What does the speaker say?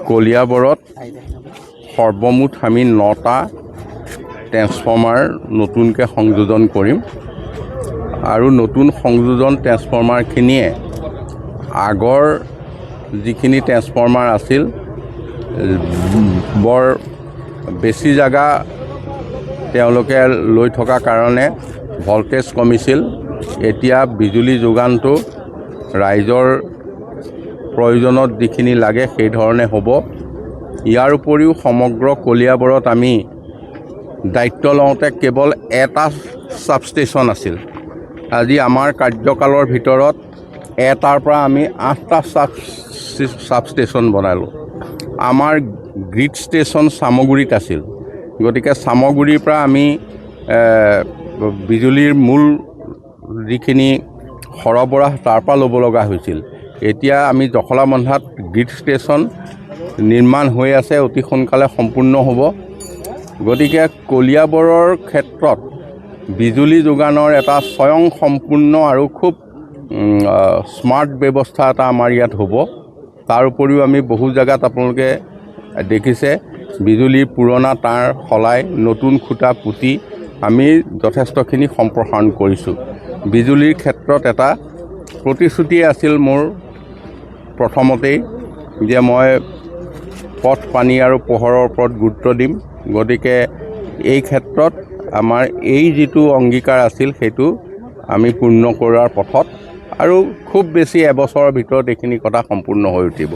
কলিয়াবৰত সৰ্বমুঠ আমি 9টা ট্ৰেন্সফৰ্মাৰ নতুনকৈ সংযোজন কৰিম আৰু নতুন সংযোজন ট্ৰেন্সফৰ্মাৰখিনিয়ে আগৰ যিখিনি ট্ৰেন্সফৰ্মাৰ আছিল বৰ বেছি জাগা তেওঁলোকে লৈ থকা কাৰণে ভল্টেজ কমিছিল। এতিয়া বিজুলী যোগানটো ৰাইজৰ প্ৰয়োজনত যিখিনি লাগে সেই ধৰণে হ'ব। ইয়াৰ উপৰিও সমগ্ৰ কলিয়াবৰত আমি দায়িত্ব লওঁতে কেৱল এটা ছাবষ্টেচন আছিল। আজি আমাৰ কাৰ্যকালৰ ভিতৰত এটাৰ পৰা আমি 8টা ছাবষ্টেচন বনালোঁ। আমাৰ গ্ৰীড ষ্টেচন চামগুৰিত আছিল, গতিকে চামগুৰিৰ পৰা আমি বিজুলীৰ মূল যিখিনি সৰবৰাহ তাৰ পৰা ল'ব লগা হৈছিল। এতিয়া আমি জখলাবন্ধাত গ্ৰীড ষ্টেচন নিৰ্মাণ হৈ আছে, অতি সোনকালে সম্পূৰ্ণ হ'ব। গতিকে কলিয়াবৰৰ ক্ষেত্ৰত বিজুলী যোগানৰ এটা স্বয়ংসম্পূৰ্ণ আৰু খুব স্মাৰ্ট ব্যৱস্থা এটা আমাৰ ইয়াত হ'ব। তাৰ উপৰিও আমি বহু জেগাত আপোনালোকে দেখিছে বিজুলীৰ পুৰণা তাঁৰ সলাই নতুন খুঁটা পুতি আমি যথেষ্টখিনি সম্প্ৰসাৰণ কৰিছোঁ। বিজুলীৰ ক্ষেত্ৰত এটা প্ৰতিশ্ৰুতি আছিল মোৰ প্ৰথমতেই যে মই পথ, পানী আৰু পোহৰৰ ওপৰত গুৰুত্ব দিম। গতিকে এই ক্ষেত্ৰত আমাৰ এই যিটো অংগীকাৰ আছিল সেইটো আমি পূৰ্ণ কৰাৰ পথত আৰু খুব বেছি এবছৰৰ ভিতৰত এইখিনি কথা সম্পূৰ্ণ হৈ উঠিব।